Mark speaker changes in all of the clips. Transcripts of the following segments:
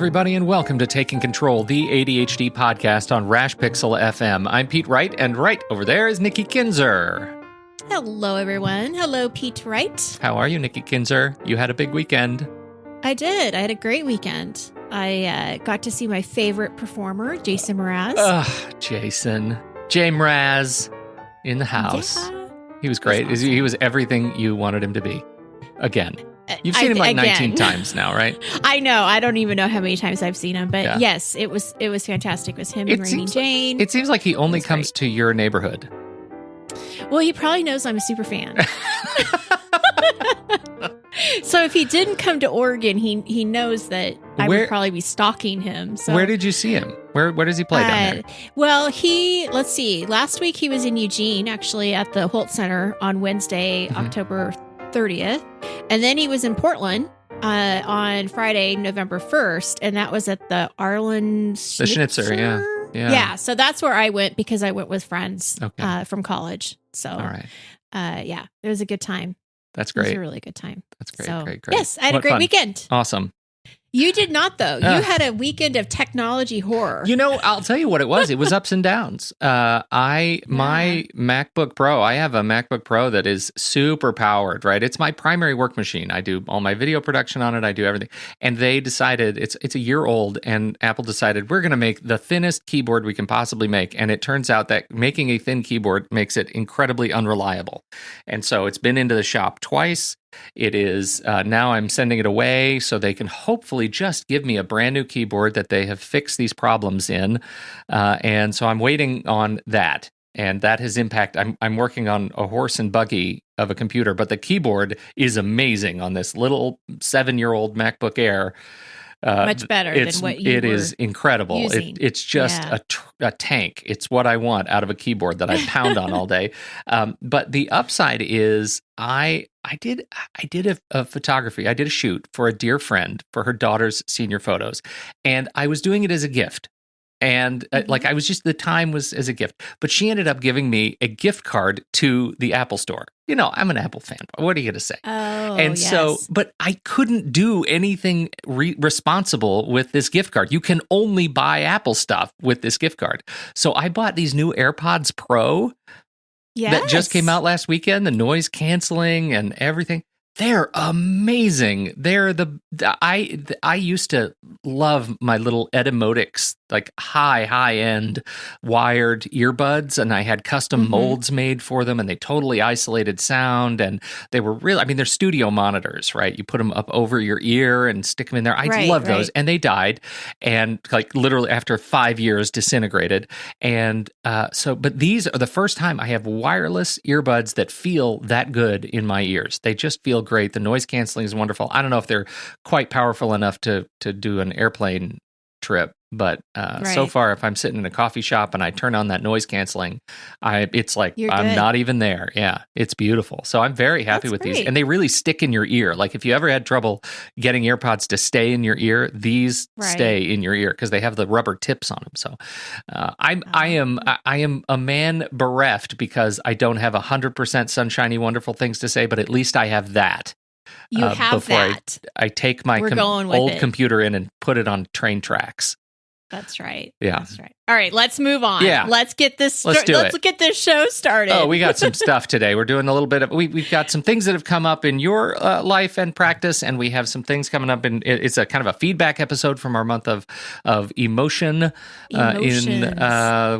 Speaker 1: everybody, and welcome to Taking Control, the ADHD podcast on Rash Pixel FM. I'm Pete Wright, and right over there is Nikki Kinzer.
Speaker 2: Hello, everyone. Hello, Pete Wright.
Speaker 1: How are you, Nikki Kinzer? You had a big weekend.
Speaker 2: I did. I had a great weekend. I got to see my favorite performer, Jason Mraz.
Speaker 1: Jason. J. Mraz in the house.
Speaker 2: Yeah.
Speaker 1: He was great.
Speaker 2: Awesome.
Speaker 1: He was everything you wanted him to be. Again. You've seen him like 19 times now, right?
Speaker 2: I know. I don't even know how many times I've seen him, but
Speaker 1: Yeah.
Speaker 2: Yes, it was fantastic. It was him and Rainy Jane.
Speaker 1: It seems like he only comes to your neighborhood.
Speaker 2: Well, he probably knows I'm a super fan. So if he didn't come to Oregon, he knows that I would probably be stalking him. So
Speaker 1: where did you see him? Where does he play down there?
Speaker 2: Well, let's see. Last week he was in Eugene, actually, at the Holt Center on Wednesday, October 30th. And then he was in Portland on Friday, November 1st. And that was at the Arlen
Speaker 1: Schnitzer, yeah.
Speaker 2: Yeah, so that's where I went because I went with friends from college. So,
Speaker 1: all right.
Speaker 2: Yeah, it was a good time.
Speaker 1: That's great.
Speaker 2: It was a really good time.
Speaker 1: That's great,
Speaker 2: So,
Speaker 1: great.
Speaker 2: Yes, I had a great weekend.
Speaker 1: Awesome.
Speaker 2: You did not, though. You had a weekend of technology horror.
Speaker 1: You know, I'll tell you what it was. It was ups and downs. My MacBook Pro, I have a MacBook Pro that is super powered, right? It's my primary work machine. I do all my video production on it. I do everything. And they decided, it's a year old, and Apple decided we're going to make the thinnest keyboard we can possibly make. And it turns out that making a thin keyboard makes it incredibly unreliable. And so it's been into the shop twice. It is now I'm sending it away so they can hopefully just give me a brand new keyboard that they have fixed these problems in. And so I'm waiting on that. And that has impact. I'm working on a horse and buggy of a computer, but the keyboard is amazing on this little 7-year-old MacBook Air.
Speaker 2: Much better than what you
Speaker 1: It
Speaker 2: were
Speaker 1: is incredible. It's just a tank. It's what I want out of a keyboard that I pound on all day. But the upside is I did a photography. I did a shoot for a dear friend for her daughter's senior photos, and I was doing it as a gift. And I was just, the time was as a gift. But she ended up giving me a gift card to the Apple Store. You know, I'm an Apple fan. What are you going to say?
Speaker 2: Oh,
Speaker 1: and
Speaker 2: yes.
Speaker 1: So, but I couldn't do anything responsible with this gift card. You can only buy Apple stuff with this gift card. So I bought these new AirPods Pro that just came out last weekend, the noise canceling and everything. They're amazing. They're I used to love my little Etymotics, like high-end wired earbuds, and I had custom molds made for them, and they totally isolated sound, and they were really, they're studio monitors, right? You put them up over your ear and stick them in there. I love those, and they died, and like literally after 5 years disintegrated. And but these are the first time I have wireless earbuds that feel that good in my ears. They just feel great. The noise canceling is wonderful. I don't know if they're quite powerful enough to do an airplane trip, but so far, if I'm sitting in a coffee shop and I turn on that noise canceling, it's like I'm not even there. Yeah, it's beautiful. So I'm very happy with these, and they really stick in your ear. Like if you ever had trouble getting AirPods to stay in your ear, these stay in your ear because they have the rubber tips on them. So I am a man bereft because I don't have 100% sunshiny, wonderful things to say, but at least I have that.
Speaker 2: You have
Speaker 1: before
Speaker 2: that.
Speaker 1: I take my old computer in and put it on train tracks.
Speaker 2: That's right.
Speaker 1: Yeah.
Speaker 2: That's right. All right, let's move on.
Speaker 1: Yeah.
Speaker 2: Let's get this
Speaker 1: Let's
Speaker 2: get this show started.
Speaker 1: Oh, we got some stuff today. We're doing a little bit of we've got some things that have come up in your life and practice, and we have some things coming up it's a kind of a feedback episode from our month of emotion in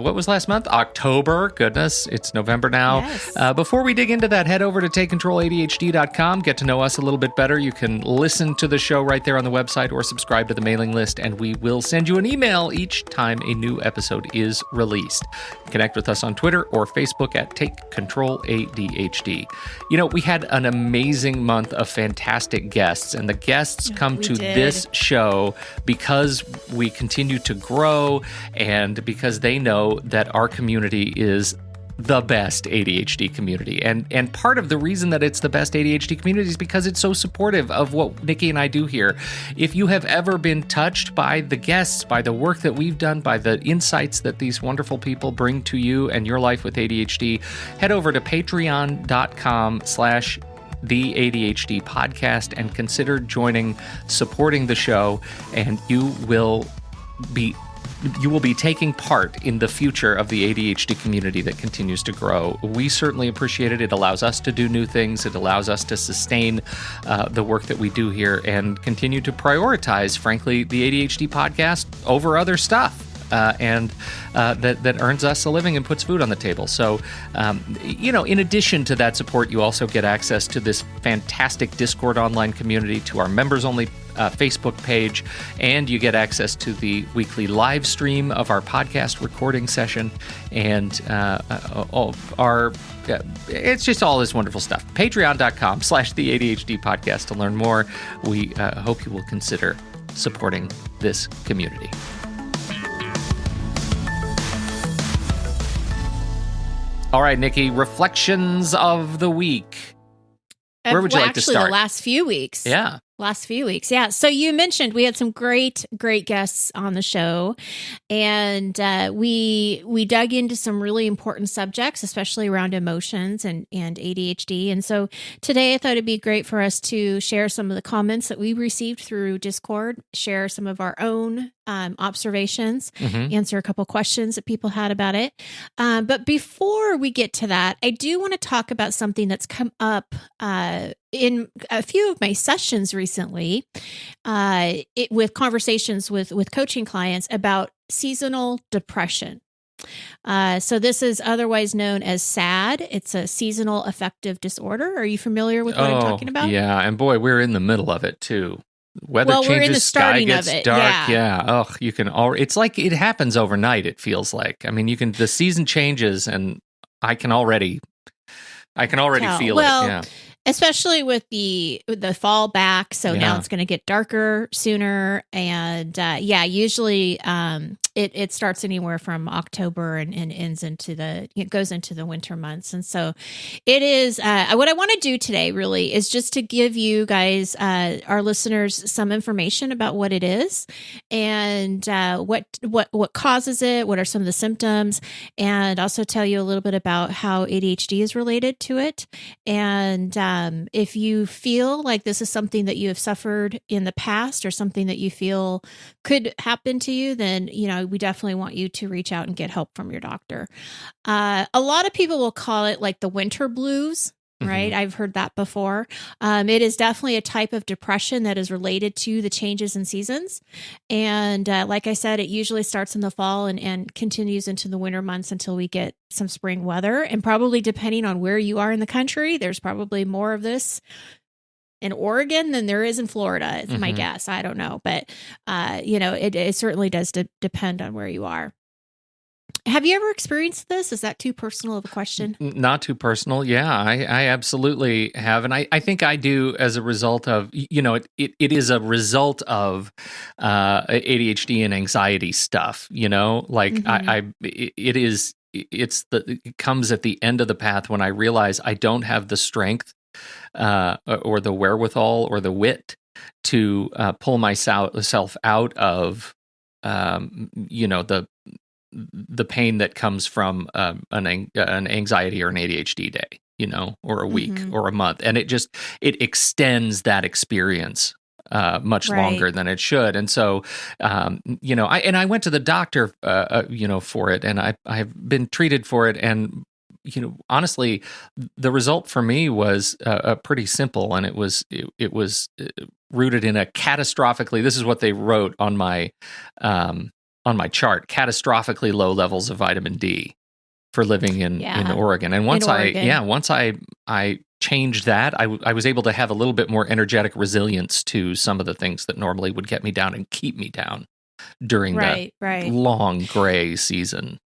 Speaker 1: what was last month? October. Goodness, it's November now.
Speaker 2: Yes.
Speaker 1: Before we dig into that, head over to takecontroladhd.com, get to know us a little bit better. You can listen to the show right there on the website or subscribe to the mailing list, and we will send you an email each time a new episode is released. Connect with us on Twitter or Facebook at Take Control ADHD. You know, we had an amazing month of fantastic guests, and the guests come to this show because we continue to grow and because they know that our community is the best ADHD community. And part of the reason that it's the best ADHD community is because it's so supportive of what Nikki and I do here. If you have ever been touched by the guests, by the work that we've done, by the insights that these wonderful people bring to you and your life with ADHD, head over to patreon.com/ the ADHD Podcast and consider supporting the show, and you will be taking part in the future of the ADHD community that continues to grow. We certainly appreciate it. It allows us to do new things. It allows us to sustain the work that we do here and continue to prioritize, frankly, the ADHD podcast over other stuff. That earns us a living and puts food on the table. So, in addition to that support, you also get access to this fantastic Discord online community, to our members-only Facebook page, and you get access to the weekly live stream of our podcast recording session, and it's just all this wonderful stuff. Patreon.com/the ADHD Podcast to learn more. We hope you will consider supporting this community. All right, Nikki, reflections of the week. Where would you like to start?
Speaker 2: The last few weeks.
Speaker 1: Yeah.
Speaker 2: Yeah. So you mentioned we had some great guests on the show, and we dug into some really important subjects, especially around emotions and ADHD. And so today I thought it'd be great for us to share some of the comments that we received through Discord, share some of our own observations, answer a couple questions that people had about it. But before we get to that, I do want to talk about something that's come up in a few of my sessions recently, with conversations with coaching clients about seasonal depression. So this is otherwise known as SAD. It's a seasonal affective disorder. Are you familiar with what I'm talking about?
Speaker 1: Yeah, and boy, we're in the middle of it too. Weather changes,
Speaker 2: we're in the
Speaker 1: sky gets
Speaker 2: of it.
Speaker 1: dark. Yeah. Oh, you can it's like it happens overnight, it feels like. I mean, the season changes and I can already feel it. Yeah.
Speaker 2: Especially with the fall back. So now it's going to get darker sooner. And usually it starts anywhere from October and ends it goes into the winter months. And so it is, what I want to do today really is just to give you guys, our listeners, some information about what it is and what causes it, what are some of the symptoms, and also tell you a little bit about how ADHD is related to it. And if you feel like this is something that you have suffered in the past or something that you feel could happen to you, then, we definitely want you to reach out and get help from your doctor. A lot of people will call it like the winter blues, right? I've heard that before. It is definitely a type of depression that is related to the changes in seasons. And like I said, it usually starts in the fall and continues into the winter months until we get some spring weather. And probably depending on where you are in the country, there's probably more of this in Oregon than there is in Florida. It's my guess. I don't know. But, it certainly does depend on where you are. Have you ever experienced this? Is that too personal of a question?
Speaker 1: Not too personal. Yeah, I absolutely have. And I think I do as a result of, it is a result of ADHD and anxiety stuff, like it comes at the end of the path when I realize I don't have the strength or the wherewithal or the wit to pull myself out of, the pain that comes from an anxiety or an ADHD day, or a week or a month. And it extends that experience much longer than it should. And so, I went to the doctor, for it, and I've been treated for it. And, honestly, the result for me was pretty simple. And it was rooted in a catastrophically, this is what they wrote on my chart, catastrophically low levels of vitamin D for living in Oregon. And once I changed that, I was able to have a little bit more energetic resilience to some of the things that normally would get me down and keep me down during the long gray season.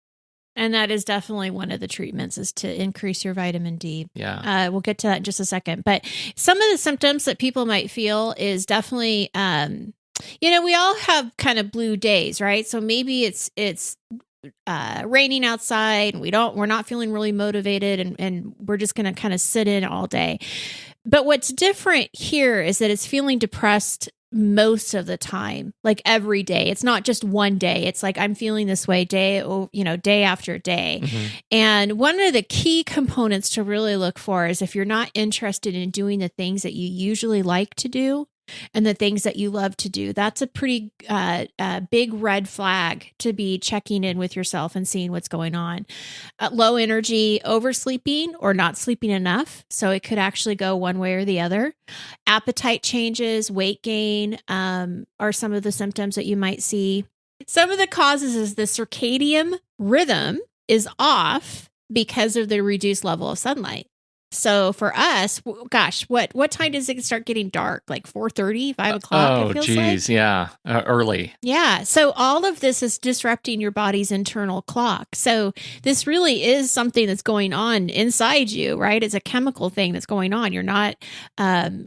Speaker 2: And that is definitely one of the treatments, is to increase your vitamin D.
Speaker 1: Yeah.
Speaker 2: We'll get to that in just a second. But some of the symptoms that people might feel is definitely, we all have kind of blue days, right? So maybe it's raining outside and we're not feeling really motivated and we're just going to kind of sit in all day. But what's different here is that it's feeling depressed most of the time, like every day. It's not just one day. It's like I'm feeling this way day after day.
Speaker 1: Mm-hmm.
Speaker 2: And one of the key components to really look for is if you're not interested in doing the things that you usually like to do and the things that you love to do, that's a pretty big red flag to be checking in with yourself and seeing what's going on. Low energy, oversleeping, or not sleeping enough. So it could actually go one way or the other. Appetite changes, weight gain are some of the symptoms that you might see. Some of the causes is the circadian rhythm is off because of the reduced level of sunlight. So for us, gosh, what time does it start getting dark? Like 4:30, 5 o'clock?
Speaker 1: Oh, geez. Like? Yeah. Early.
Speaker 2: Yeah. So all of this is disrupting your body's internal clock. So this really is something that's going on inside you, right? It's a chemical thing that's going on. You're not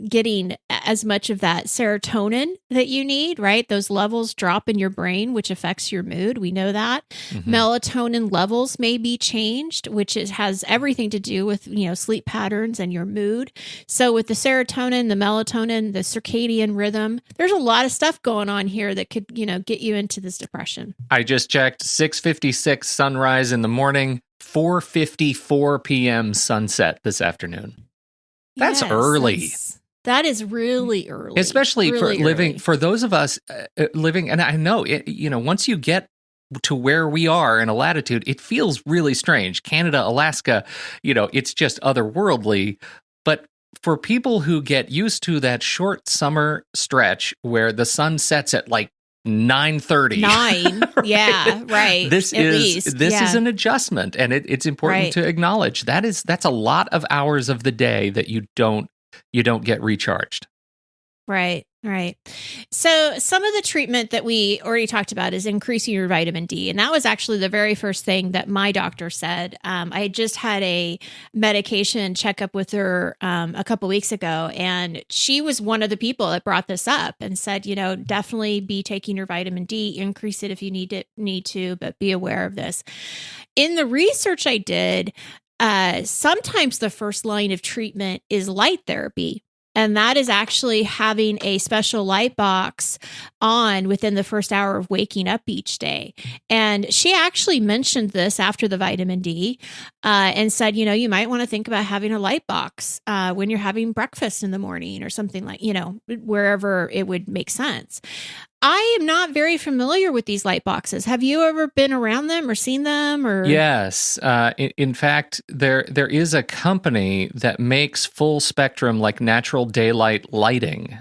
Speaker 2: getting as much of that serotonin that you need, right? Those levels drop in your brain, which affects your mood. We know that. Mm-hmm. Melatonin levels may be changed, which has everything to do with, sleep patterns and your mood. So with the serotonin, the melatonin, the circadian rhythm, there's a lot of stuff going on here that could, get you into this depression.
Speaker 1: I just checked 6:56 sunrise in the morning, 4:54 p.m. sunset this afternoon. That's early.
Speaker 2: That is really early.
Speaker 1: Especially
Speaker 2: really
Speaker 1: for living,
Speaker 2: early.
Speaker 1: for those of us living, and I know, once you get to where we are in a latitude, it feels really strange. Canada, Alaska, it's just otherworldly. But for people who get used to that short summer stretch where the sun sets at like 9:30,
Speaker 2: right? Yeah, right.
Speaker 1: This is an adjustment, and it's important to acknowledge that's a lot of hours of the day that you don't get recharged.
Speaker 2: Right. So some of the treatment that we already talked about is increasing your vitamin D. And that was actually the very first thing that my doctor said. I just had a medication checkup with her a couple weeks ago, and she was one of the people that brought this up and said, definitely be taking your vitamin D, increase it if you need to, but be aware of this. In the research I did, sometimes the first line of treatment is light therapy. And that is actually having a special light box on within the first hour of waking up each day. And she actually mentioned this after the vitamin D and said, you might want to think about having a light box when you're having breakfast in the morning or something like, wherever it would make sense. I am not very familiar with these light boxes. Have you ever been around them or seen them? Or
Speaker 1: yes, in fact, there is a company that makes full spectrum, like natural daylight lighting,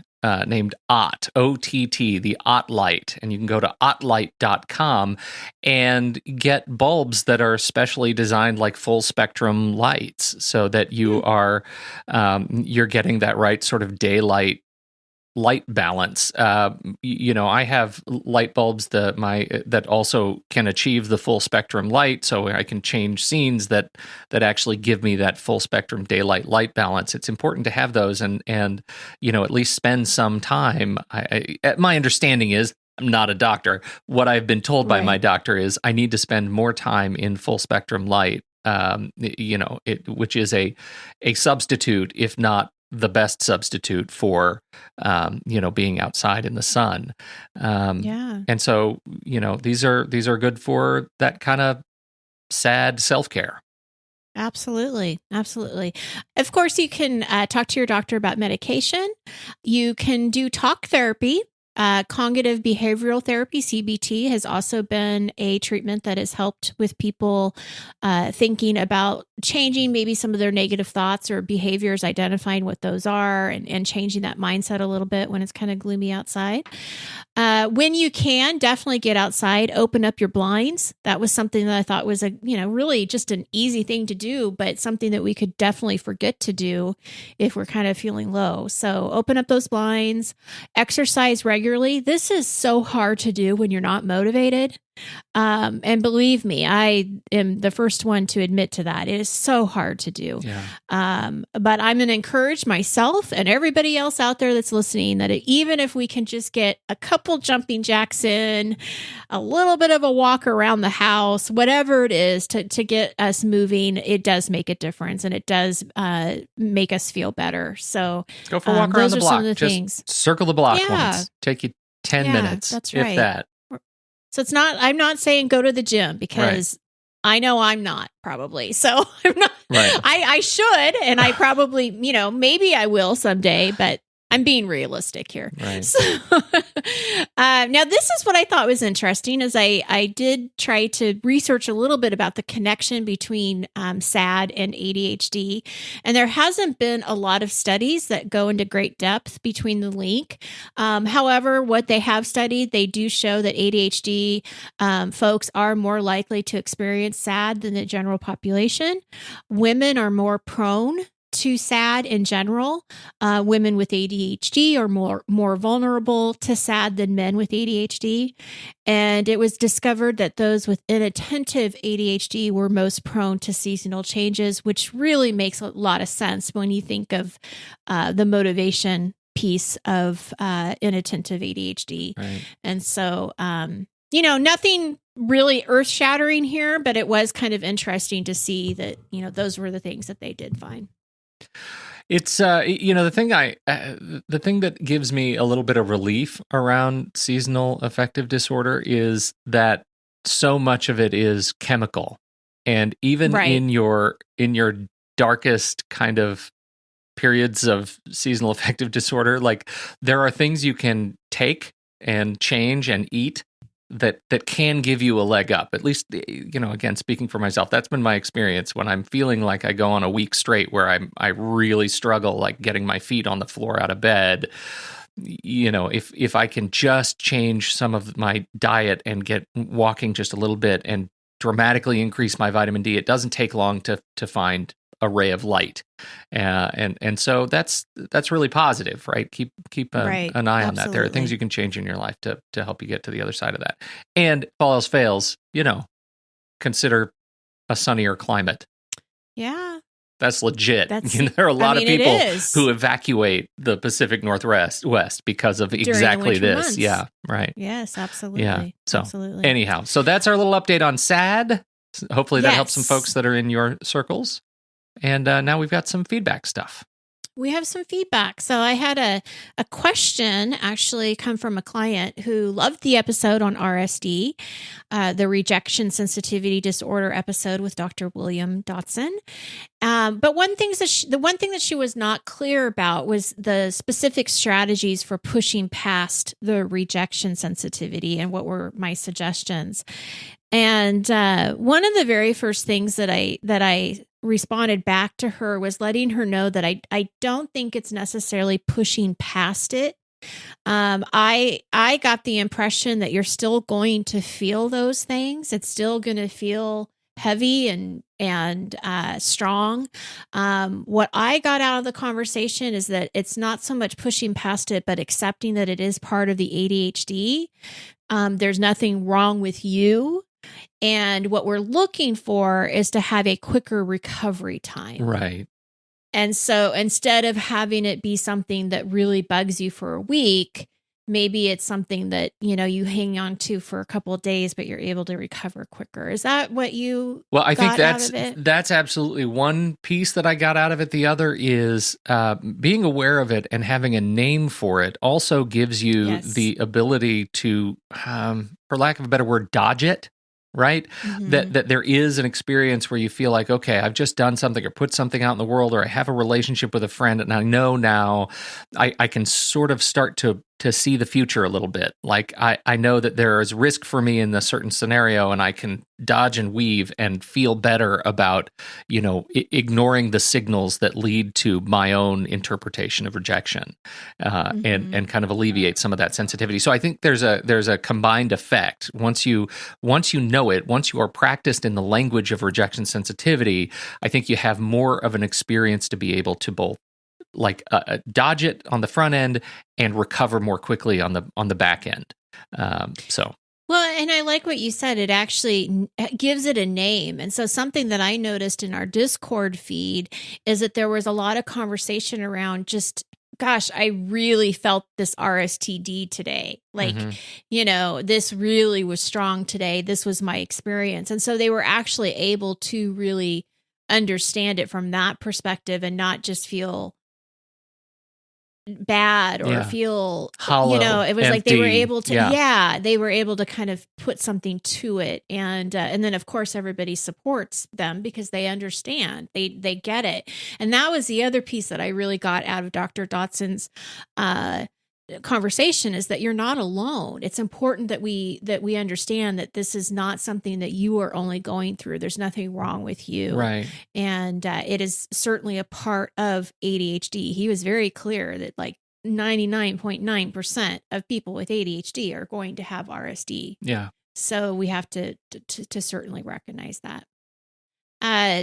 Speaker 1: named OTT, O-T-T, the OTT light, and you can go to ottlight.com and get bulbs that are specially designed like full spectrum lights, so that you are you're getting that right sort of daylight light balance. I have light bulbs that also can achieve the full spectrum light, so I can change scenes that actually give me that full spectrum daylight light balance. It's important to have those and at least spend some time. My understanding is, I'm not a doctor. What I've been told by my doctor is I need to spend more time in full spectrum light, which is a substitute, if not the best substitute for, being outside in the sun. And so, these are good for that kind of sad self-care.
Speaker 2: Absolutely. Of course, you can talk to your doctor about medication. You can do talk therapy. Cognitive behavioral therapy, CBT, has also been a treatment that has helped with people thinking about changing maybe some of their negative thoughts or behaviors, identifying what those are, and changing that mindset a little bit when it's kind of gloomy outside. When you can, definitely get outside, open up your blinds. That was something that I thought was really just an easy thing to do, but something that we could definitely forget to do if we're kind of feeling low. So open up those blinds, exercise regularly. This is so hard to do when you're not motivated. And believe me, I am the first one to admit to that. It is so hard to do.
Speaker 1: Yeah.
Speaker 2: But I'm going to encourage myself and everybody else out there that's listening that even if we can just get a couple jumping jacks in, a little bit of a walk around the house, whatever it is to get us moving, it does make a difference, and it does make us feel better. So
Speaker 1: go for a walk around the block.
Speaker 2: Some of the
Speaker 1: just
Speaker 2: things.
Speaker 1: Circle the block once. Take you 10 minutes,
Speaker 2: that's right.
Speaker 1: if that.
Speaker 2: So I'm not saying go to the gym, because I know I'm not, probably. So I'm not, I should, and I probably, maybe I will someday, but I'm being realistic here.
Speaker 1: Right.
Speaker 2: So, now this is what I thought was interesting, is I did try to research a little bit about the connection between SAD and ADHD. And there hasn't been a lot of studies that go into great depth between the link. However, what they have studied, they do show that ADHD folks are more likely to experience SAD than the general population. Women are more prone to SAD in general. Women with ADHD are more vulnerable to SAD than men with ADHD. And it was discovered that those with inattentive ADHD were most prone to seasonal changes, which really makes a lot of sense when you think of the motivation piece of inattentive ADHD.
Speaker 1: Right.
Speaker 2: And so, nothing really earth-shattering here, but it was kind of interesting to see that, those were the things that they did find.
Speaker 1: It's the thing that gives me a little bit of relief around seasonal affective disorder is that so much of it is chemical, and even in your darkest kind of periods of seasonal affective disorder, like there are things you can take and change and eat that can give you a leg up. At least, again, speaking for myself, that's been my experience when I'm feeling like I go on a week straight where I really struggle, like getting my feet on the floor out of bed. If I can just change some of my diet and get walking just a little bit and dramatically increase my vitamin D, it doesn't take long to find a ray of light, and so that's really positive, right? Keep an eye on that. There are things you can change in your life to help you get to the other side of that. And if all else fails, consider a sunnier climate.
Speaker 2: Yeah,
Speaker 1: that's legit. There are a lot of people who evacuate the Pacific Northwest because of exactly this.
Speaker 2: Months.
Speaker 1: Yeah, right.
Speaker 2: Yes, absolutely.
Speaker 1: Yeah. So
Speaker 2: absolutely.
Speaker 1: Anyhow, so that's our little update on SAD. Hopefully that helps some folks that are in your circles. And now we've got some feedback stuff.
Speaker 2: We have some feedback. So I had a question actually come from a client who loved the episode on RSD, the rejection sensitivity disorder episode with Dr. William Dotson. But the one thing that she was not clear about was the specific strategies for pushing past the rejection sensitivity and what were my suggestions. And one of the very first things that I responded back to her was letting her know that I don't think it's necessarily pushing past it. I got the impression that you're still going to feel those things. It's still going to feel heavy and strong. What I got out of the conversation is that it's not so much pushing past it, but accepting that it is part of the ADHD. There's nothing wrong with you. And what we're looking for is to have a quicker recovery time.
Speaker 1: Right.
Speaker 2: And so instead of having it be something that really bugs you for a week, maybe it's something that, you hang on to for a couple of days, but you're able to recover quicker. Is that what you
Speaker 1: I think
Speaker 2: out of it?
Speaker 1: That's absolutely one piece that I got out of it. The other is being aware of it and having a name for it also gives you the ability to, for lack of a better word, dodge it. Right? Mm-hmm. That there is an experience where you feel like, okay, I've just done something or put something out in the world, or I have a relationship with a friend, and I know now I can sort of start to see the future a little bit. Like I know that there is risk for me in a certain scenario, and I can dodge and weave and feel better about, ignoring the signals that lead to my own interpretation of rejection, and kind of alleviate some of that sensitivity. So I think there's a combined effect. Once you know it, once you are practiced in the language of rejection sensitivity, I think you have more of an experience to be able to both dodge it on the front end and recover more quickly on the back end. So
Speaker 2: Well, and I like what you said. It actually gives it a name. And so something that I noticed in our Discord feed is that there was a lot of conversation around just, gosh, I really felt this RSTD today. Like, this really was strong today. This was my experience. And so they were actually able to really understand it from that perspective and not just feel bad or feel
Speaker 1: hollow,
Speaker 2: it was
Speaker 1: empty.
Speaker 2: Like they were able to they were able to kind of put something to it, and then of course everybody supports them because they understand, they get it. And that was the other piece that I really got out of Dr. Dotson's conversation, is that you're not alone. It's important that we understand that this is not something that you are only going through. There's nothing wrong with you.
Speaker 1: Right.
Speaker 2: And it is certainly a part of ADHD. He was very clear that like 99.9% of people with ADHD are going to have RSD.
Speaker 1: Yeah.
Speaker 2: So we have to certainly recognize that.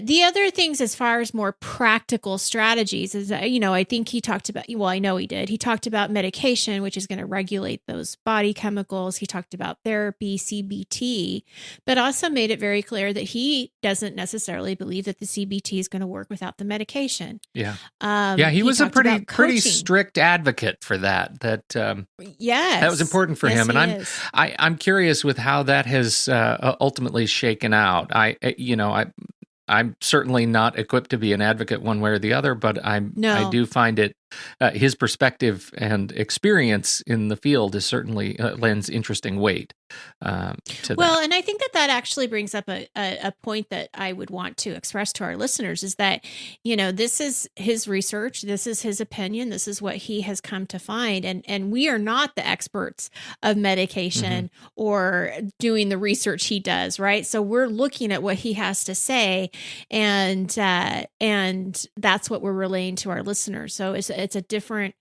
Speaker 2: The other things as far as more practical strategies is, I think he talked about, well, I know he did. He talked about medication, which is going to regulate those body chemicals. He talked about therapy, CBT, but also made it very clear that he doesn't necessarily believe that the CBT is going to work without the medication.
Speaker 1: Yeah. He was a pretty strict advocate for that.
Speaker 2: Yes.
Speaker 1: That was important for him. And I'm curious with how that has ultimately shaken out. I'm certainly not equipped to be an advocate one way or the other, but I do find it, his perspective and experience in the field is certainly lends interesting weight to that.
Speaker 2: Well, and I think that actually brings up a point that I would want to express to our listeners is that, this is his research, this is his opinion, this is what he has come to find. And we are not the experts of medication or doing the research he does, right? So we're looking at what he has to say, and that's what we're relaying to our listeners. So it's a different,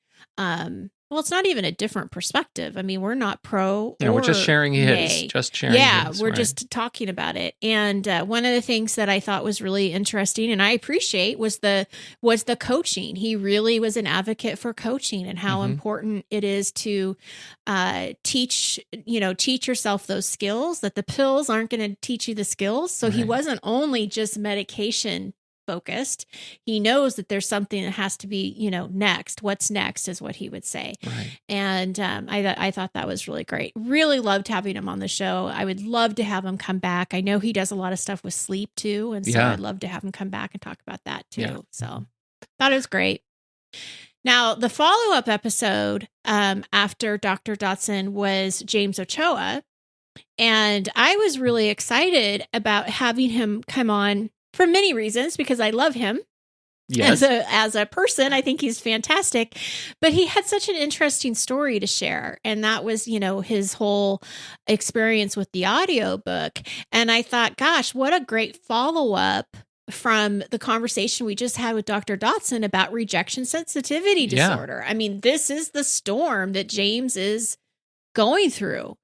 Speaker 2: it's not even a different perspective. I mean, we're not pro.
Speaker 1: Yeah, we're just sharing his.
Speaker 2: We're just talking about it. And one of the things that I thought was really interesting, and I appreciate, was the coaching. He really was an advocate for coaching and how important it is to teach yourself those skills. That the pills aren't going to teach you the skills. So he wasn't only just medication focused. He knows that there's something that has to be, next. What's next is what he would say.
Speaker 1: Right.
Speaker 2: And I thought that was really great. Really loved having him on the show. I would love to have him come back. I know he does a lot of stuff with sleep too. And so I'd love to have him come back and talk about that too. Yeah. So thought it was great. Now, the follow-up episode after Dr. Dotson was James Ochoa. And I was really excited about having him come on for many reasons, because I love him as a person. I think he's fantastic, but he had such an interesting story to share. And that was, his whole experience with the audiobook. And I thought, gosh, what a great follow-up from the conversation we just had with Dr. Dotson about rejection sensitivity disorder. I mean, this is the storm that James is going through.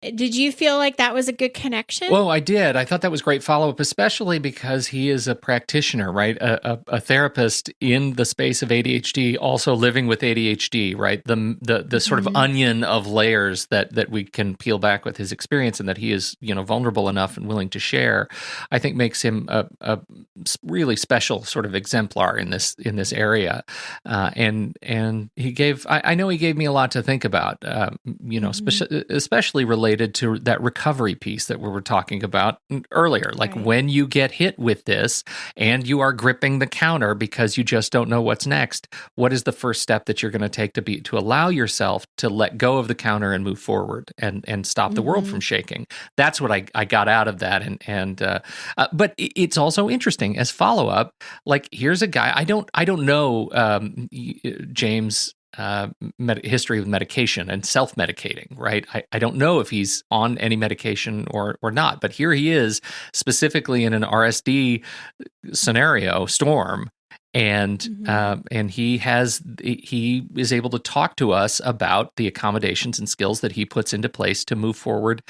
Speaker 2: Did you feel like that was a good connection?
Speaker 1: Well, I did. I thought that was great follow-up, especially because he is a practitioner, right? A therapist in the space of ADHD, also living with ADHD, right? The sort of onion of layers that we can peel back with his experience, and that he is, vulnerable enough and willing to share, I think makes him a really special sort of exemplar in this area. And he gave, I know he gave me a lot to think about, especially related to that recovery piece that we were talking about earlier. Like when you get hit with this and you are gripping the counter because you just don't know what's next, what is the first step that you're going to take to allow yourself to let go of the counter and move forward and stop the world from shaking? That's what I got out of that. But it's also interesting as follow-up, like here's a guy, I don't know James' history with medication and self-medicating, right? I don't know if he's on any medication or not, but here he is specifically in an RSD scenario, storm, and he is able to talk to us about the accommodations and skills that he puts into place to move forward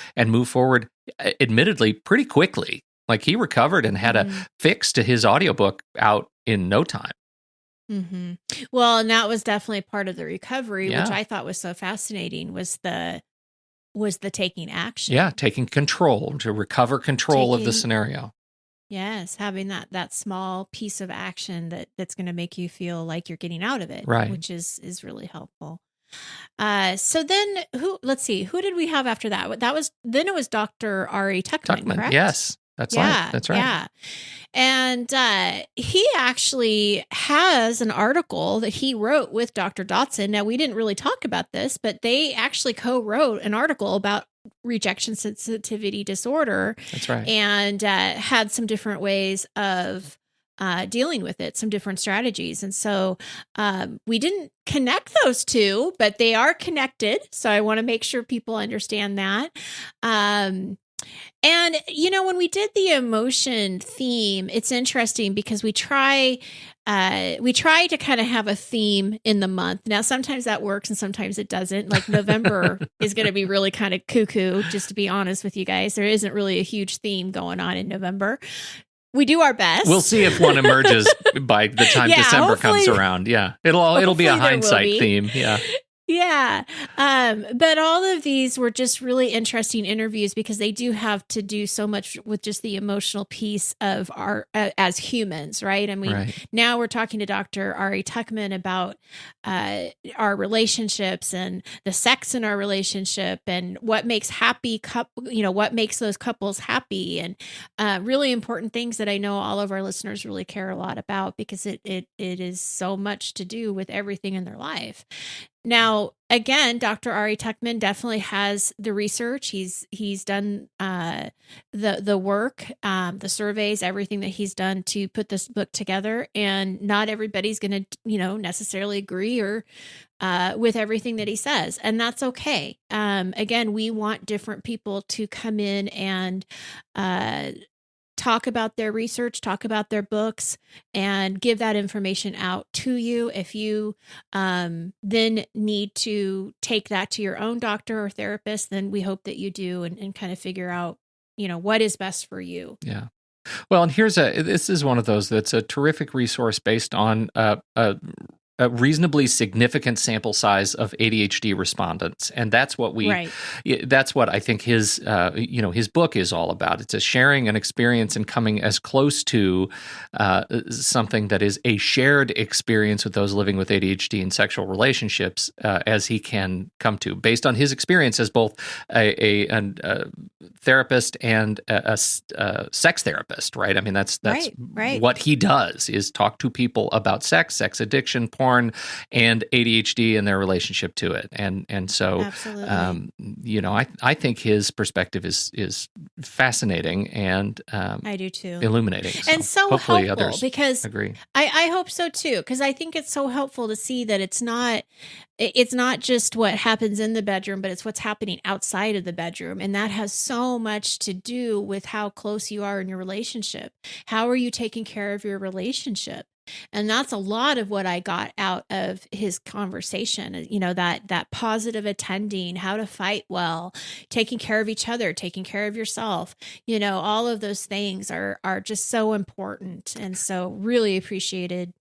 Speaker 1: admittedly pretty quickly. Like he recovered and had a fix to his audiobook out in no time.
Speaker 2: Mm-hmm. Well, and that was definitely part of the recovery, which I thought was so fascinating, was the was the taking action.
Speaker 1: Yeah, taking control, to recover control of the scenario.
Speaker 2: Yes, having that small piece of action that's going to make you feel like you're getting out of it,
Speaker 1: right?
Speaker 2: Which is really helpful. So then, who did we have after that? It was Dr. Ari Tuckman, correct?
Speaker 1: Yes, that's right.
Speaker 2: Yeah, and he actually has an article that he wrote with Dr. Dotson. Now, we didn't really talk about this, but they actually co-wrote an article about rejection sensitivity disorder.
Speaker 1: That's right.
Speaker 2: And had some different ways of dealing with it, some different strategies. And so we didn't connect those two, but they are connected. So I want to make sure people understand that. And, when we did the emotion theme, it's interesting because we try to kind of have a theme in the month. Now, sometimes that works and sometimes it doesn't. Like November is going to be really kind of cuckoo, just to be honest with you guys. There isn't really a huge theme going on in November. We do our best.
Speaker 1: We'll see if one emerges by the time December comes around. Yeah. It'll be a hindsight theme. Yeah.
Speaker 2: Yeah. But all of these were just really interesting interviews because they do have to do so much with just the emotional piece of our as humans, right? I mean, Now we're talking to Dr. Ari Tuckman about our relationships and the sex in our relationship and what makes what makes those couples happy, and really important things that I know all of our listeners really care a lot about because it is so much to do with everything in their life. Now, again, Dr. Ari Tuckman definitely has the research. He's done the work, the surveys, everything that he's done to put this book together. And not everybody's going to, necessarily agree or with everything that he says, and that's okay. Again, we want different people to come in and talk about their research, talk about their books, and give that information out to you. If you then need to take that to your own doctor or therapist, then we hope that you do and kind of figure out, what is best for you.
Speaker 1: Yeah. Well, and this is one of those that's a terrific resource based on a reasonably significant sample size of ADHD respondents, and that's what that's what I think his book is all about. It's a sharing an experience and coming as close to something that is a shared experience with those living with ADHD in sexual relationships as he can come to, based on his experience as both a therapist and a sex therapist. Right? I mean, that's
Speaker 2: right.
Speaker 1: What he does is talk to people about sex addiction, porn, and ADHD and their relationship to it, and so I think his perspective is fascinating and
Speaker 2: I do too,
Speaker 1: illuminating,
Speaker 2: and so
Speaker 1: hopefully
Speaker 2: helpful
Speaker 1: others
Speaker 2: because
Speaker 1: agree.
Speaker 2: I hope so too, because I think it's so helpful to see that it's not just what happens in the bedroom, but it's what's happening outside of the bedroom, and that has so much to do with how close you are in your relationship. How are you taking care of your relationship? And that's a lot of what I got out of his conversation, that positive attending, how to fight well, taking care of each other, taking care of yourself, all of those things are just so important. And so really appreciated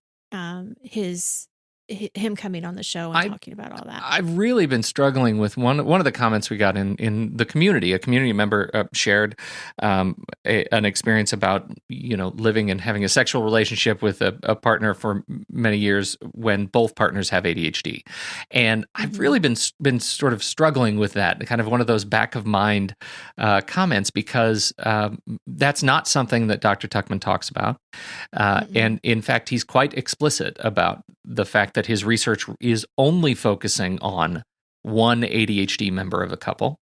Speaker 2: him coming on the show and talking about all that.
Speaker 1: I've really been struggling with one of the comments we got in the community. A community member shared an experience about living and having a sexual relationship with a partner for many years when both partners have ADHD, and I've really been sort of struggling with that, kind of one of those back of mind comments, because that's not something that Dr. Tuckman talks about, and in fact, he's quite explicit about the fact that his research is only focusing on one ADHD member of a couple,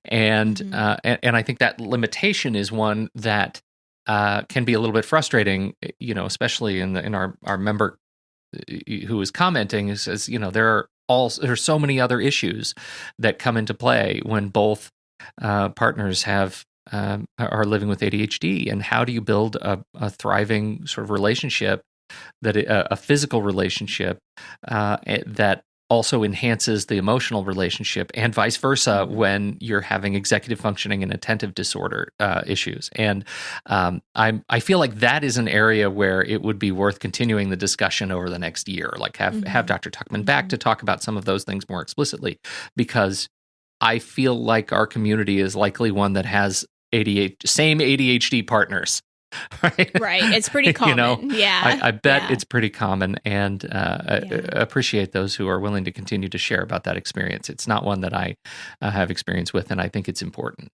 Speaker 1: and I think that limitation is one that can be a little bit frustrating, especially in our member who is commenting, who says, there's so many other issues that come into play when both partners are living with ADHD, and how do you build a thriving sort of relationship, that a physical relationship that also enhances the emotional relationship, and vice versa when you're having executive functioning and attentive disorder issues. And I feel like that is an area where it would be worth continuing the discussion over the next year, like have Dr. Tuckman back to talk about some of those things more explicitly, because I feel like our community is likely one that has same ADHD partners. Right.
Speaker 2: It's pretty common.
Speaker 1: I bet it's pretty common, and I appreciate those who are willing to continue to share about that experience. It's not one that I have experience with, and I think it's important.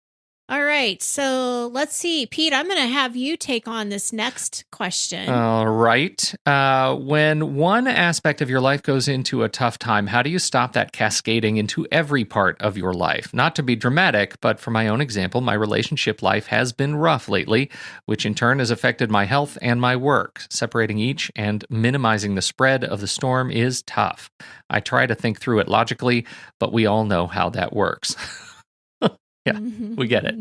Speaker 2: All right. So let's see. Pete, I'm going to have you take on this next question.
Speaker 1: All right. When one aspect of your life goes into a tough time, how do you stop that cascading into every part of your life? Not to be dramatic, but for my own example, my relationship life has been rough lately, which in turn has affected my health and my work. Separating each and minimizing the spread of the storm is tough. I try to think through it logically, but we all know how that works. Yeah, we get it.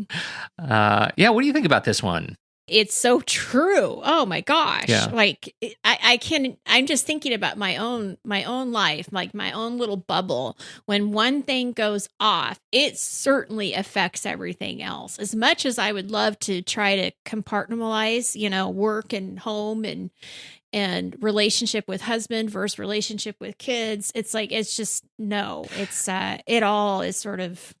Speaker 1: What do you think about this one?
Speaker 2: It's so true. Oh my gosh.
Speaker 1: Yeah.
Speaker 2: Like I'm just thinking about my own life, like my own little bubble. When one thing goes off, it certainly affects everything else. As much as I would love to try to compartmentalize, work and home and relationship with husband versus relationship with kids, it's just no. It's it all is sort of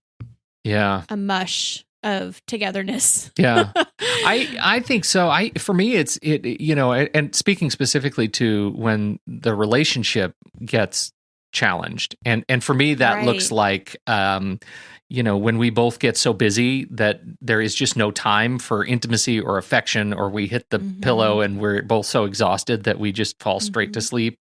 Speaker 2: a mush of togetherness.
Speaker 1: Yeah, I think so. For me, it's and speaking specifically to when the relationship gets challenged, and for me that looks like when we both get so busy that there is just no time for intimacy or affection, or we hit the pillow and we're both so exhausted that we just fall straight to sleep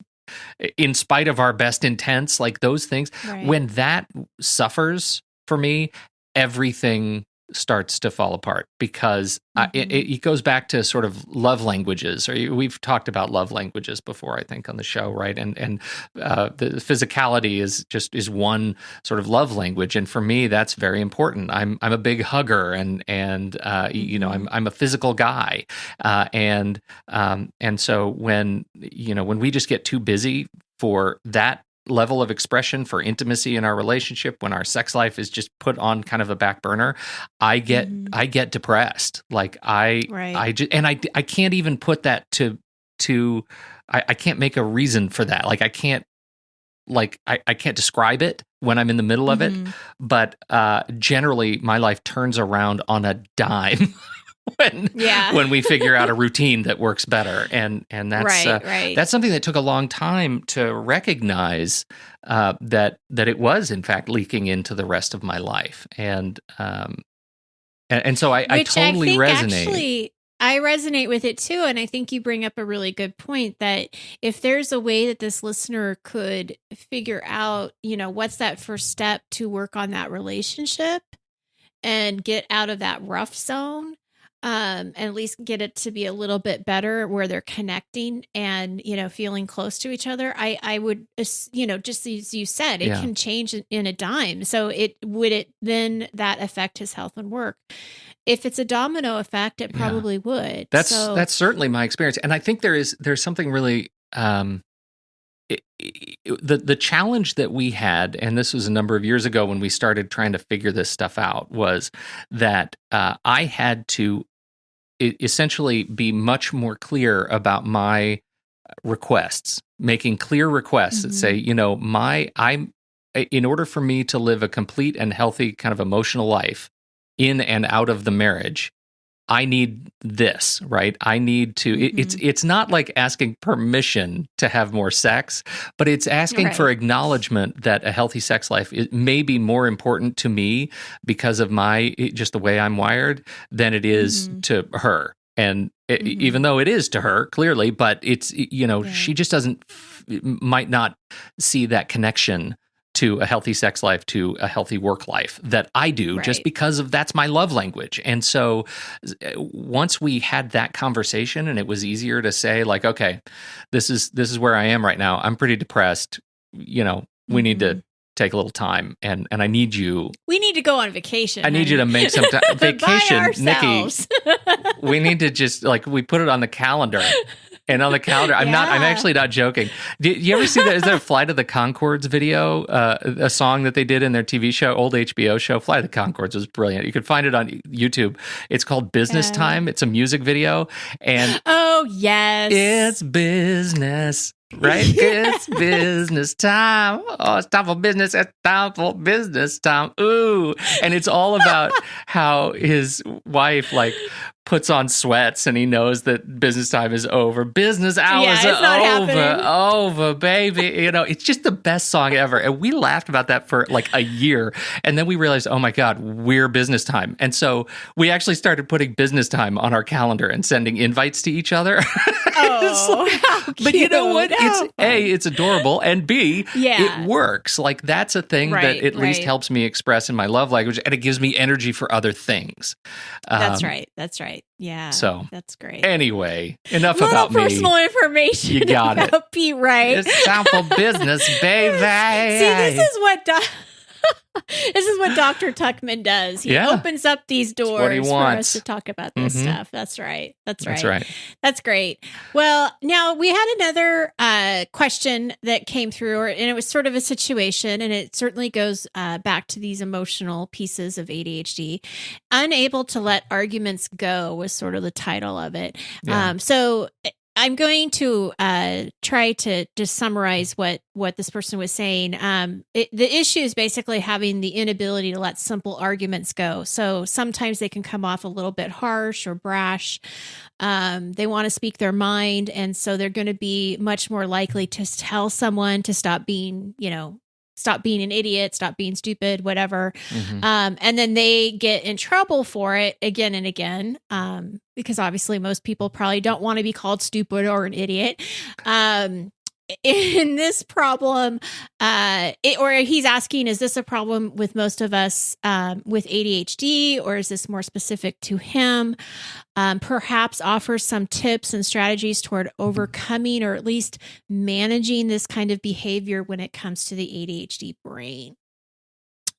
Speaker 1: in spite of our best intents, like those things. When that suffers for me, everything starts to fall apart, because it goes back to sort of love languages. We've talked about love languages before, I think, on the show, right? And the physicality is one sort of love language, and for me, that's very important. I'm a big hugger, and I'm a physical guy, and so when we just get too busy for that level of expression, for intimacy in our relationship, when our sex life is just put on kind of a back burner, I get depressed. Like I can't even put that I can't make a reason for that. Like I can't describe it when I'm in the middle of it, but generally my life turns around on a dime when we figure out a routine that works better, and that's that's something that took a long time to recognize, that it was in fact leaking into the rest of my life, and so I totally resonate.
Speaker 2: Actually, I resonate with it too, and I think you bring up a really good point that if there's a way that this listener could figure out, what's that first step to work on that relationship and get out of that rough zone. And at least get it to be a little bit better where they're connecting and, feeling close to each other. I would, just as you said, it can change in a dime. So would it then that affect his health and work? If it's a domino effect, it probably would.
Speaker 1: That's certainly my experience. And I think there's something really, the challenge that we had, and this was a number of years ago when we started trying to figure this stuff out, was that I had to essentially be much more clear about my requests, making clear requests that say, in order for me to live a complete and healthy kind of emotional life in and out of the marriage, I need this, right? I need to, it's not like asking permission to have more sex, but it's asking for acknowledgement that a healthy sex life may be more important to me because of just the way I'm wired than it is to her. And even though it is to her, clearly, but it's, she just might not see that connection to a healthy sex life, to a healthy work life that I do, just because that's my love language. And so once we had that conversation, and it was easier to say, like, okay, this is where I am right now. I'm pretty depressed. We need to take a little time, and I need you.
Speaker 2: We need to go on vacation.
Speaker 1: I need you to make some vacation, Nikki. We need to just we put it on the calendar. And on the calendar, I'm actually not joking. Did you ever see that? Is there a Flight of the Conchords video, a song that they did in their TV show, old HBO show? Flight of the Conchords was brilliant. You could find it on YouTube. It's called Business Time. It's a music video. And
Speaker 2: oh, yes.
Speaker 1: It's business. right? It's business time. Oh, it's time for business. It's time for business time. Ooh. And it's all about how his wife, like, puts on sweats and he knows that business time is over. Business hours are over, baby. You know, it's just the best song ever. And we laughed about that for like a year. And then we realized, oh my God, we're business time. And so we actually started putting business time on our calendar and sending invites to each other.
Speaker 2: Oh, how cute.
Speaker 1: But you know what? It's A, it's adorable. And B, it works. Like, that's a thing that at least helps me express in my love language. And it gives me energy for other things.
Speaker 2: That's right. Yeah.
Speaker 1: So
Speaker 2: that's great.
Speaker 1: Anyway, enough about me.
Speaker 2: Personal information.
Speaker 1: You got
Speaker 2: about
Speaker 1: it.
Speaker 2: Pete Wright.
Speaker 1: It's time for business, baby.
Speaker 2: See, this is what Dr. Tuckman does. He opens up these doors for us to talk about this stuff. That's right. That's great. Well, now we had another question that came through, and it was sort of a situation, and it certainly goes back to these emotional pieces of ADHD. Unable to let arguments go was sort of the title of it. Yeah. So I'm going to try to just summarize what this person was saying. The issue is basically having the inability to let simple arguments go. So sometimes they can come off a little bit harsh or brash. They want to speak their mind, and so they're going to be much more likely to tell someone to stop being an idiot, stop being stupid, whatever. And then they get in trouble for it again and again, because obviously most people probably don't want to be called stupid or an idiot. In this problem, or he's asking, is this a problem with most of us with ADHD, or is this more specific to him? Perhaps offer some tips and strategies toward overcoming or at least managing this kind of behavior when it comes to the ADHD brain.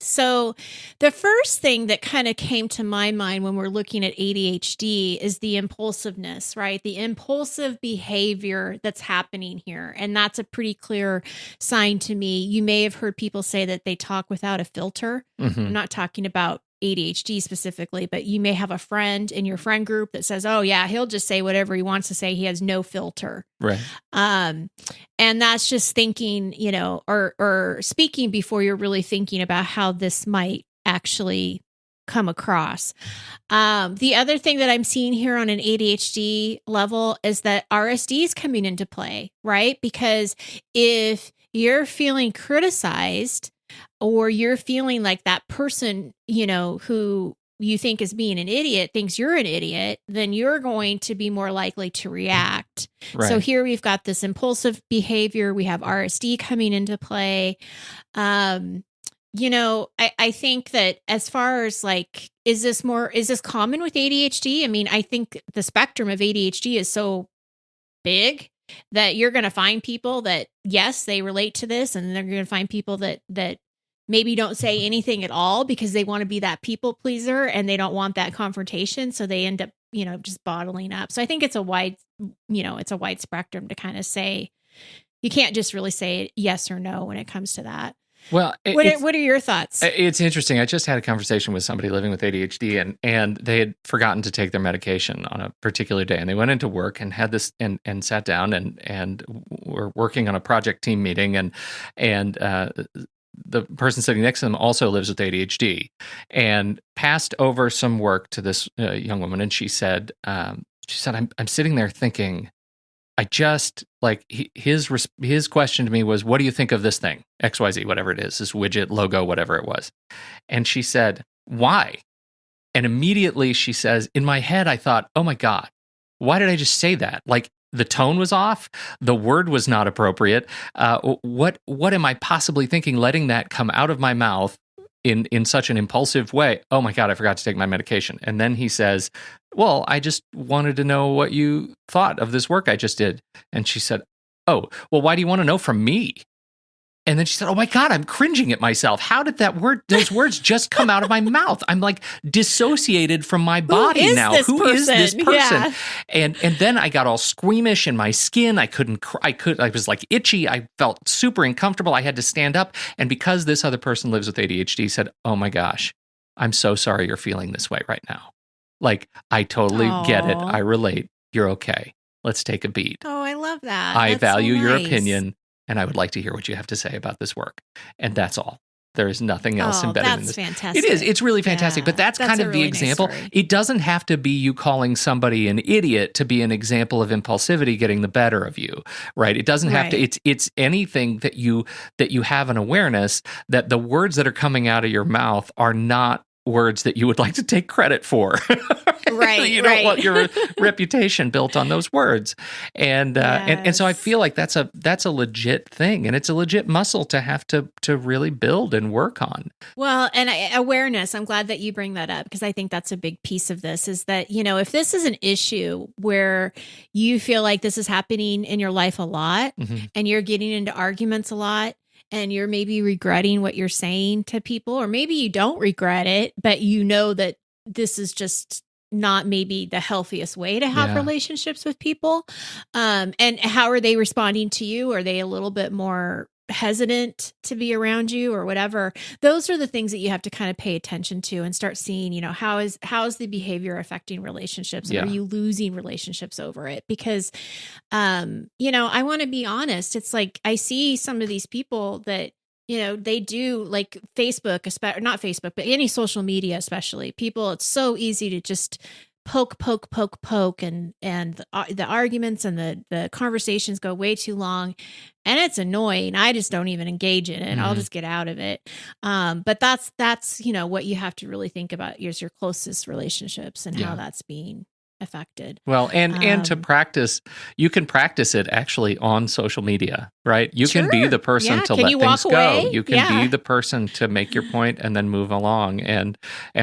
Speaker 2: So the first thing that kind of came to my mind when we're looking at ADHD is the impulsiveness, right? The impulsive behavior that's happening here. And that's a pretty clear sign to me. You may have heard people say that they talk without a filter. I'm not talking about ADHD specifically, but you may have a friend in your friend group that says, oh yeah, he'll just say whatever he wants to say. He has no filter.
Speaker 1: Right.
Speaker 2: And that's just thinking, or speaking before you're really thinking about how this might actually come across. The other thing that I'm seeing here on an ADHD level is that RSD is coming into play, right? Because if you're feeling criticized, or you're feeling like that person, who you think is being an idiot thinks you're an idiot, then you're going to be more likely to react. Right. So here we've got this impulsive behavior. We have RSD coming into play. I think that as far as like, is this common with ADHD? I mean, I think the spectrum of ADHD is so big that you're going to find people that, yes, they relate to this, and they're going to find people that maybe don't say anything at all because they want to be that people pleaser and they don't want that confrontation. So they end up, just bottling up. So I think it's a wide spectrum to kind of say, you can't just really say yes or no when it comes to that.
Speaker 1: Well,
Speaker 2: what are your thoughts?
Speaker 1: It's interesting. I just had a conversation with somebody living with ADHD, and they had forgotten to take their medication on a particular day, and they went into work and had this and sat down and were working on a project team meeting, and the person sitting next to them also lives with ADHD, and passed over some work to this young woman, and she said, I'm sitting there thinking, I just like his question to me was, what do you think of this thing? XYZ, whatever it is, this widget, logo, whatever it was. And she said, why? And immediately she says, in my head, I thought, oh my God, why did I just say that? Like, the tone was off. The word was not appropriate. What am I possibly thinking, letting that come out of my mouth in such an impulsive way? Oh my God, I forgot to take my medication. And then he says, well, I just wanted to know what you thought of this work I just did. And she said, oh, well, why do you want to know from me? And then she said, oh my God, I'm cringing at myself. How did those words just come out of my mouth? I'm like dissociated from my body now. Who is this person? Yeah. And then I got all squeamish in my skin. I was like itchy. I felt super uncomfortable. I had to stand up. And because this other person lives with ADHD, said, oh my gosh, I'm so sorry you're feeling this way right now. Like, I totally get it. I relate. You're okay. Let's take a beat.
Speaker 2: Oh, I love that.
Speaker 1: I
Speaker 2: That's
Speaker 1: value
Speaker 2: so
Speaker 1: your
Speaker 2: nice.
Speaker 1: opinion, and I would like to hear what you have to say about this work. And that's all. There is nothing else embedded in this.
Speaker 2: That's fantastic.
Speaker 1: It is. It's really fantastic.
Speaker 2: Yeah,
Speaker 1: but that's kind of
Speaker 2: a really
Speaker 1: the example.
Speaker 2: Nice story.
Speaker 1: It doesn't have to be you calling somebody an idiot to be an example of impulsivity getting the better of you, right? It doesn't have to. It's anything that you have an awareness that the words that are coming out of your mouth are not words that you would like to take credit for.
Speaker 2: Right.
Speaker 1: You don't want your reputation built on those words. And so I feel like that's a legit thing, and it's a legit muscle to have to really build and work on.
Speaker 2: Well, and awareness, I'm glad that you bring that up, because I think that's a big piece of this, is that, if this is an issue where you feel like this is happening in your life a lot, and you're getting into arguments a lot, and you're maybe regretting what you're saying to people, or maybe you don't regret it, but you know that this is just not maybe the healthiest way to have relationships with people. And how are they responding to you? Are they a little bit more hesitant to be around you or whatever? Those are the things that you have to kind of pay attention to and start seeing, how is the behavior affecting relationships? And are you losing relationships over it? Because, I want to be honest. It's like, I see some of these people that, they do, like Facebook, not Facebook, but any social media, especially people, it's so easy to just poke, and the arguments and the conversations go way too long, and it's annoying. I just don't even engage in it. I'll just get out of it. But that's what you have to really think about is your closest relationships and how that's being affected.
Speaker 1: Well, and to practice, you can practice it actually on social media, right? You can be the person to let things go. You can be the person to make your point and then move along and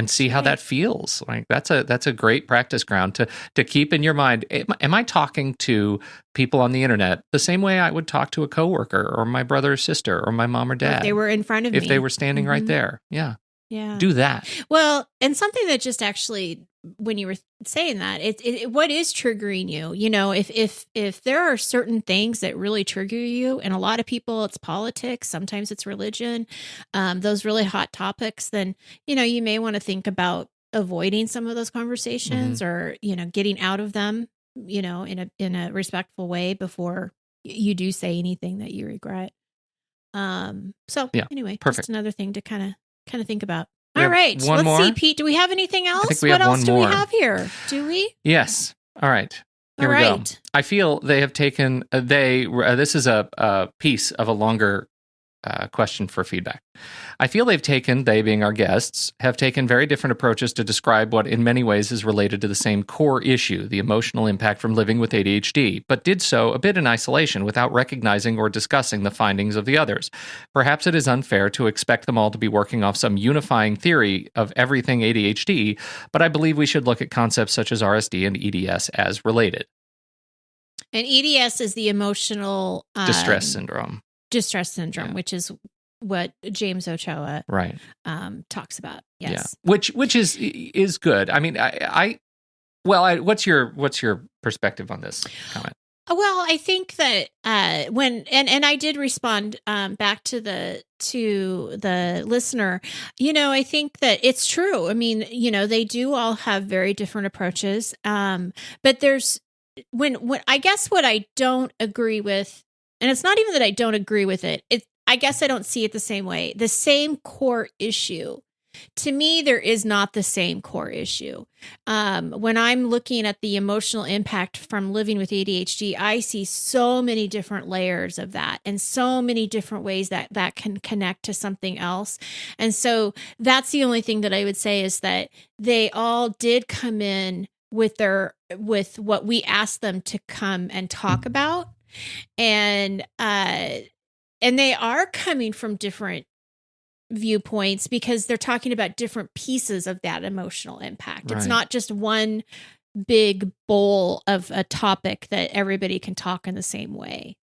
Speaker 1: see how that feels. Like that's a great practice ground to keep in your mind. Am I talking to people on the internet the same way I would talk to a coworker or my brother or sister or my mom or dad?
Speaker 2: If they were in front of me.
Speaker 1: If they were standing right there. Yeah.
Speaker 2: Yeah.
Speaker 1: Do that.
Speaker 2: Well, and something that just actually, when you were saying that, what is triggering you? If there are certain things that really trigger you, and a lot of people, it's politics, sometimes it's religion, those really hot topics, then, you may want to think about avoiding some of those conversations or, getting out of them, in a respectful way before you do say anything that you regret. Anyway,
Speaker 1: perfect.
Speaker 2: Just another thing to kind of think about. All right. Let's
Speaker 1: more?
Speaker 2: see, Pete. Do we have anything else?
Speaker 1: I think we
Speaker 2: what
Speaker 1: have
Speaker 2: else
Speaker 1: one
Speaker 2: do
Speaker 1: more.
Speaker 2: we have here? Do we?
Speaker 1: Yes. All right. Here we go. I feel they have taken, this is a piece of a longer question for feedback. I feel they being our guests, have taken very different approaches to describe what in many ways is related to the same core issue, the emotional impact from living with ADHD, but did so a bit in isolation without recognizing or discussing the findings of the others. Perhaps it is unfair to expect them all to be working off some unifying theory of everything ADHD, but I believe we should look at concepts such as RSD and EDS as related.
Speaker 2: And EDS is the emotional
Speaker 1: distress syndrome.
Speaker 2: Which is what James Ochoa talks about. Yes.
Speaker 1: Yeah. Which is good. I mean, what's your perspective on this comment?
Speaker 2: Well, I think that when I did respond back to the listener, I think that it's true. I mean, they do all have very different approaches. But there's when I guess what I don't agree with, and it's not even that I don't agree with it. I guess I don't see it the same way. The same core issue. To me, there is not the same core issue. When I'm looking at the emotional impact from living with ADHD, I see so many different layers of that and so many different ways that can connect to something else. And so that's the only thing that I would say is that they all did come in with what we asked them to come and talk about. And they are coming from different viewpoints because they're talking about different pieces of that emotional impact. It's not just one big bowl of a topic that everybody can talk in the same way.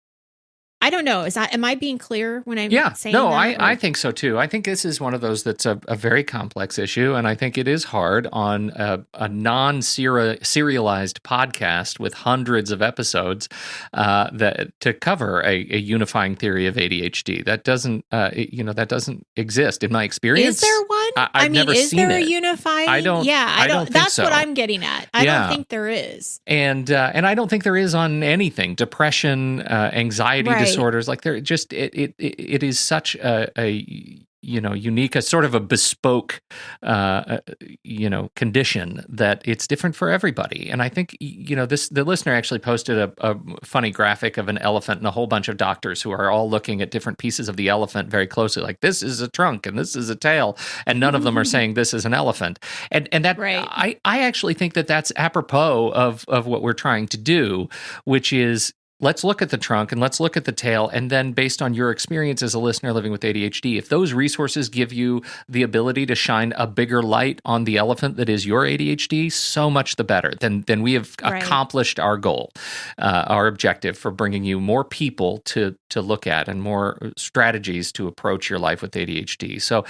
Speaker 2: I don't know. Am I being clear when I'm saying that?
Speaker 1: I think so too. I think this is one of those that's a very complex issue, and I think it is hard on a non-serialized podcast with hundreds of episodes to cover a unifying theory of ADHD. That doesn't exist in my experience.
Speaker 2: Is there one?
Speaker 1: I've never seen
Speaker 2: is there
Speaker 1: it.
Speaker 2: a unifying?
Speaker 1: I don't think
Speaker 2: that's
Speaker 1: so.
Speaker 2: what I'm getting at. I don't think there is.
Speaker 1: And I don't think there is on anything. Depression, anxiety disorders, like there just it is such a unique, a sort of a bespoke, condition that it's different for everybody. And I think, the listener actually posted a funny graphic of an elephant and a whole bunch of doctors who are all looking at different pieces of the elephant very closely, like this is a trunk and this is a tail, and none of them are saying this is an elephant. And that I actually think that that's apropos of what we're trying to do, which is, let's look at the trunk and let's look at the tail. And then based on your experience as a listener living with ADHD, if those resources give you the ability to shine a bigger light on the elephant that is your ADHD, so much the better. Then we have accomplished our goal, our objective for bringing you more people to look at and more strategies to approach your life with ADHD. So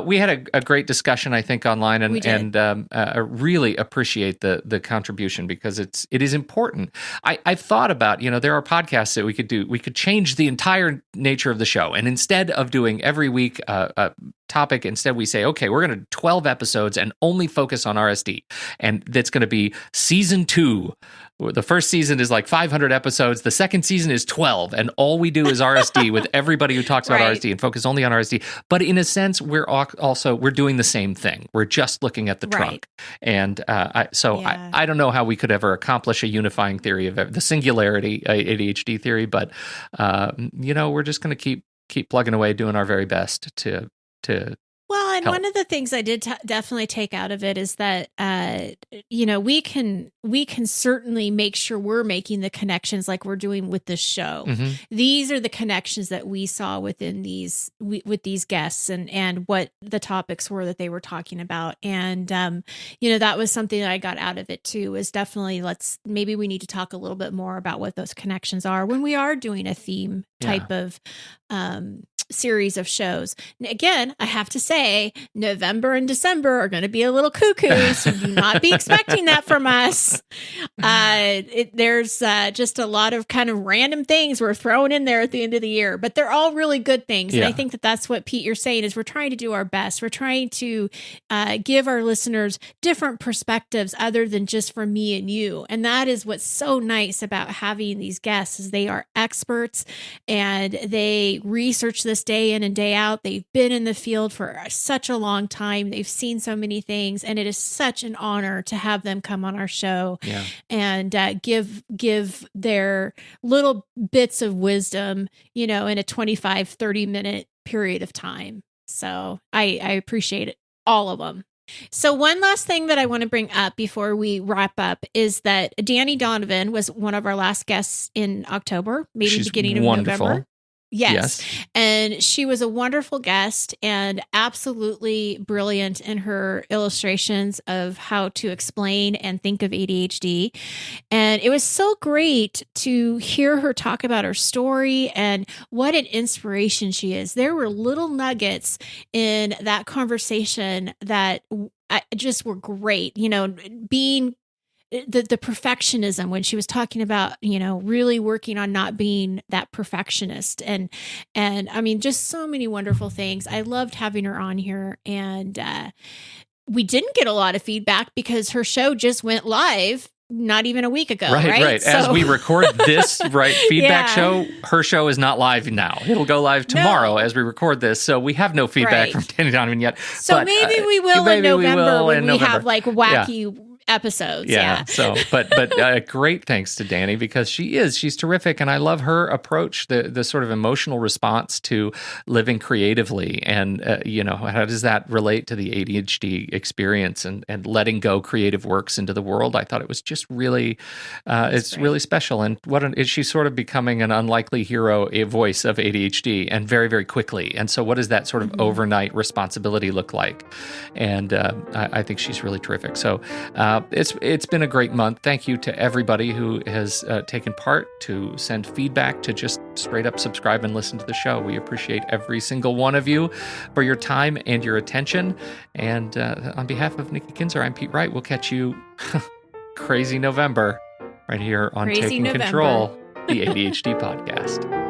Speaker 1: we had a great discussion, I think, online, and I really appreciate the contribution, because it is important. I've thought about, there are podcasts that we could do. We could change the entire nature of the show, and instead of doing every week a topic, instead we say, okay, we're going to 12 episodes and only focus on RSD, and that's going to be season 2. The first season is like 500 episodes. The second season is 12, and all we do is RSD with everybody who talks about RSD and focus only on RSD. But in a sense, we're doing the same thing. We're just looking at the trunk. And I don't know how we could ever accomplish a unifying theory of the singularity ADHD theory, but we're just going to keep plugging away, doing our very best to
Speaker 2: Well, and
Speaker 1: help.
Speaker 2: One of the things I did definitely take out of it is that, we can certainly make sure we're making the connections like we're doing with this show.
Speaker 1: Mm-hmm.
Speaker 2: These are the connections that we saw within with these guests and what the topics were that they were talking about. And, that was something that I got out of it too, is definitely maybe we need to talk a little bit more about what those connections are when we are doing a theme type of, series of shows. Again, I have to say, November and December are going to be a little cuckoo, so do not be expecting that from us. There's just a lot of kind of random things we're throwing in there at the end of the year, but they're all really good things. And I think that that's what, Pete, you're saying, is we're trying to do our best. We're trying to give our listeners different perspectives other than just for me and you. And that is what's so nice about having these guests, is they are experts and they research this day in and day out. They've been in the field for such a long time. They've seen so many things, and it is such an honor to have them come on our show and give their little bits of wisdom, in a 25, 30-minute period of time. So I appreciate it, all of them. So one last thing that I want to bring up before we wrap up is that Danny Donovan was one of our last guests in October, maybe beginning of November. Yes. And she was a wonderful guest and absolutely brilliant in her illustrations of how to explain and think of ADHD. And it was so great to hear her talk about her story and what an inspiration she is. There were little nuggets in that conversation that just were great, being the perfectionism when she was talking about, really working on not being that perfectionist. And I mean, just so many wonderful things. I loved having her on here, and we didn't get a lot of feedback because her show just went live not even a week ago. Right.
Speaker 1: So, as we record this, feedback show, her show is not live now. It'll go live tomorrow as we record this. So we have no feedback from Danny Donovan yet.
Speaker 2: So maybe we will in November when we have like wacky episodes.
Speaker 1: So, but great thanks to Danny, because she's terrific, and I love her approach, the sort of emotional response to living creatively, and how does that relate to the ADHD experience and letting go creative works into the world. I thought it was just really, really special, and she's sort of becoming an unlikely hero, a voice of ADHD, and very, very quickly. And so, what does that sort of overnight responsibility look like? And I think she's really terrific. So. It's been a great month. Thank you to everybody who has taken part, to send feedback, to just straight up subscribe and listen to the show. We appreciate every single one of you for your time and your attention. And on behalf of Nikki Kinzer, I'm Pete Wright. We'll catch you crazy November right here on Taking Control, the ADHD Podcast.